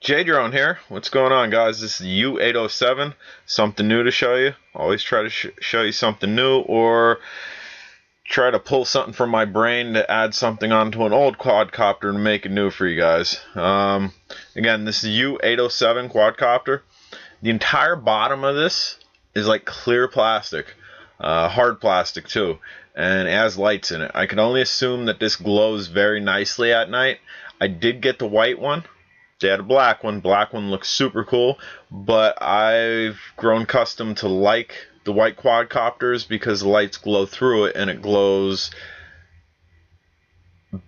J-Drone here. What's going on, guys? This is U807. Something new to show you. Always try to show you something new, or try to pull something from my brain to add something onto an old quadcopter and make it new for you guys. Again, this is U807 quadcopter. The entire bottom of this is like clear plastic, hard plastic too, and it has lights in it. I can only assume that this glows very nicely at night. I did get the white one. They had a black one. Black one looks super cool, but I've grown accustomed to like the white quadcopters because the lights glow through it, and it glows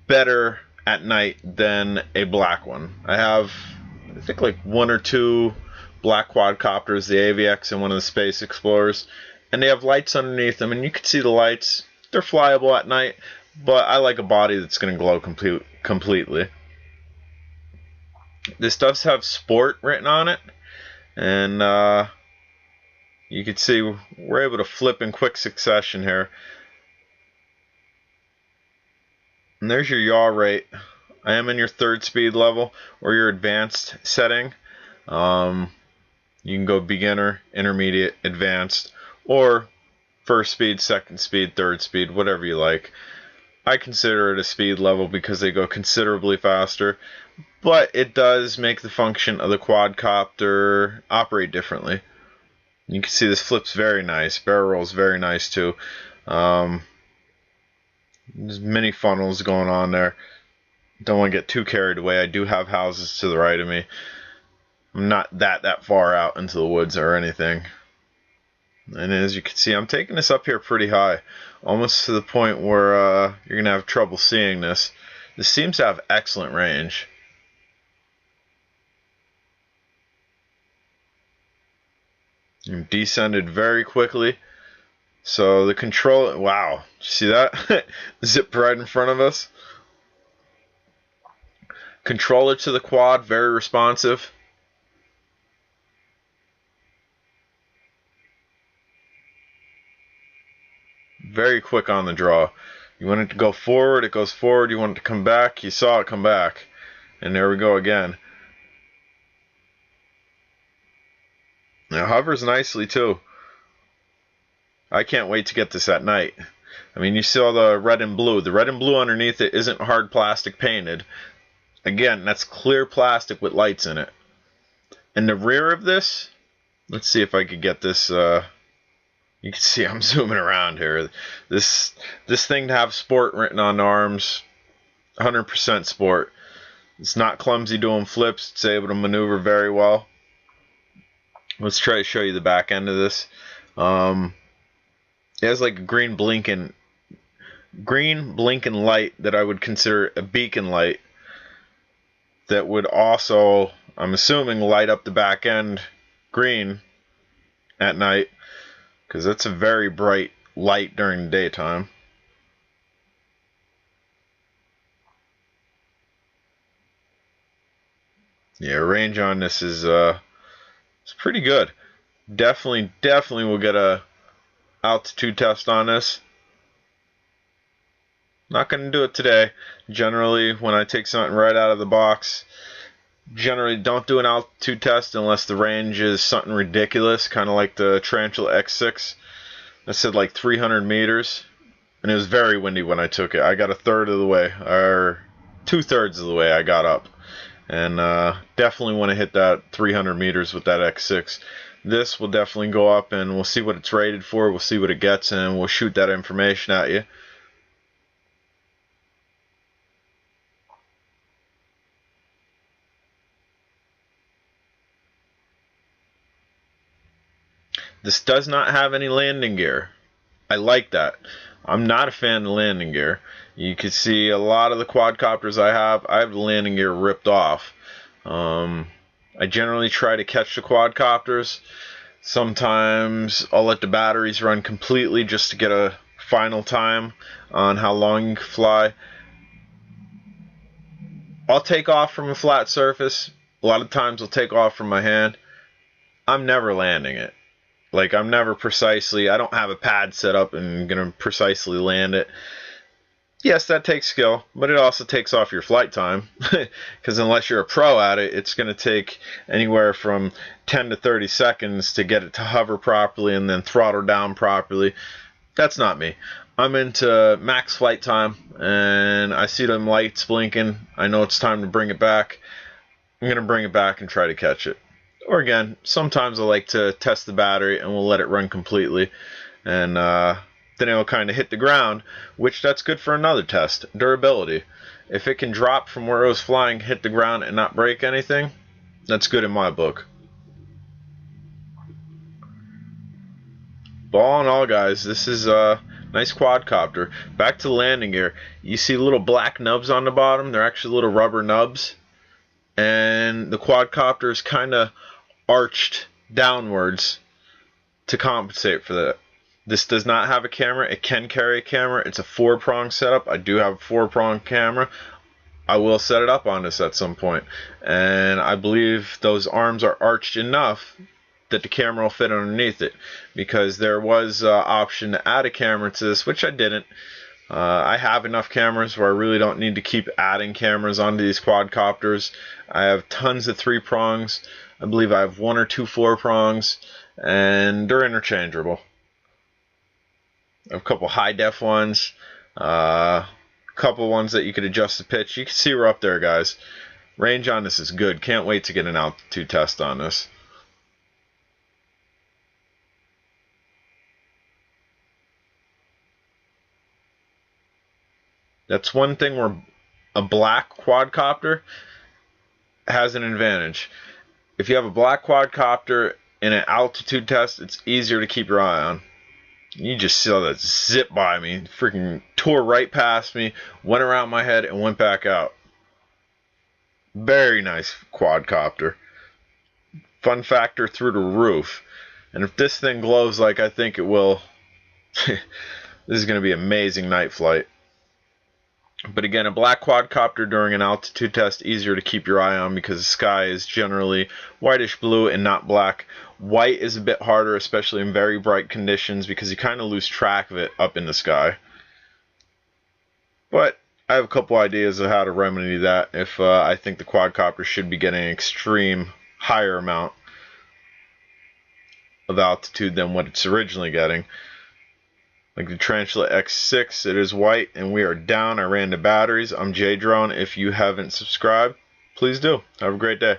better at night than a black one. I have, I think, like one or two black quadcopters, the AVX and one of the Space Explorers, and they have lights underneath them, and you can see the lights. They're flyable at night, but I like a body that's going to glow completely. This does have sport written on it, and you can see we're able to flip in quick succession here. And there's your yaw rate. I am in your third speed level or your advanced setting. You can go beginner, intermediate, advanced, or first speed, second speed, third speed, whatever you like. I consider it a speed level because they go considerably faster, but it does make the function of the quadcopter operate differently. You can see this flips very nice. Barrel rolls very nice too. There's many funnels going on there. Don't want to get too carried away. I do have houses to the right of me. I'm not that far out into the woods or anything. And as you can see, I'm taking this up here pretty high, almost to the point where you're going to have trouble seeing this. This seems to have excellent range. And descended very quickly. So the control, wow, see that? Zip right in front of us. Controller to the quad, very responsive. Very quick on the draw. You want it to go forward, it goes forward. You want it to come back, you saw it come back. And there we go again. Now, it hovers nicely too. I can't wait to get this at night. I mean, you saw the red and blue. The red and blue underneath it isn't hard plastic painted. Again, that's clear plastic with lights in it. And the rear of this, let's see if I could get this. You can see I'm zooming around here. This thing to have sport written on the arms, 100% sport. It's not clumsy doing flips. It's able to maneuver very well. Let's try to show you the back end of this. It has like a green blinking light that I would consider a beacon light. That would also, I'm assuming, light up the back end green at night, because it's a very bright light during the daytime. Yeah, range on this is it's pretty good. Definitely will get a altitude test on this. Not going to do it today. Generally, when I take something right out of the box, generally don't do an altitude test unless the range is something ridiculous, kind of like the Tarantula X6. I said like 300 meters, and it was very windy when I took it. I got a third of the way, or 2/3 of the way I got up, and definitely want to hit that 300 meters with that X6. This will definitely go up, and we'll see what it's rated for. We'll see what it gets, and we'll shoot that information at you. This does not have any landing gear. I like that. I'm not a fan of the landing gear. You can see a lot of the quadcopters I have the landing gear ripped off. I generally try to catch the quadcopters. Sometimes I'll let the batteries run completely just to get a final time on how long you can fly. I'll take off from a flat surface. A lot of times I'll take off from my hand. I'm never landing it. Like, I'm never precisely, I don't have a pad set up and gonna precisely land it. Yes, that takes skill, but it also takes off your flight time. Because unless you're a pro at it, it's going to take anywhere from 10 to 30 seconds to get it to hover properly and then throttle down properly. That's not me. I'm into max flight time, and I see them lights blinking. I know it's time to bring it back. I'm going to bring it back and try to catch it. Or again, sometimes I like to test the battery and we'll let it run completely. And then it'll kind of hit the ground, which that's good for another test, durability. If it can drop from where it was flying, hit the ground, and not break anything, that's good in my book. But all in all, guys, this is a nice quadcopter. Back to the landing gear. You see little black nubs on the bottom. They're actually little rubber nubs. And the quadcopter is kind of arched downwards to compensate for that. This does not have a camera. It can carry a camera. It's a 4-prong setup. I do have a 4-prong camera. I will set it up on this at some point. And I believe those arms are arched enough that the camera will fit underneath it. Because there was an option to add a camera to this, which I didn't. I have enough cameras where I really don't need to keep adding cameras onto these quadcopters. I have tons of 3-prongs. I believe I have 1 or 2 4-prongs. And they're interchangeable. I have a couple high-def ones, a couple ones that you could adjust the pitch. You can see we're up there, guys. Range on this is good. Can't wait to get an altitude test on this. That's one thing where a black quadcopter has an advantage. If you have a black quadcopter in an altitude test, it's easier to keep your eye on. You just saw that zip by me, freaking tore right past me, went around my head, and went back out. Very nice quadcopter. Fun factor through the roof. And if this thing glows like I think it will, this is going to be an amazing night flight. But again, a black quadcopter during an altitude test, easier to keep your eye on because the sky is generally whitish blue and not black. White is a bit harder, especially in very bright conditions, because you kind of lose track of it up in the sky. But I have a couple ideas of how to remedy that if I think the quadcopter should be getting an extreme higher amount of altitude than what it's originally getting. Like the Tarantula X6, it is white, and we are down. I ran the batteries. I'm J-Drone. If you haven't subscribed, please do. Have a great day.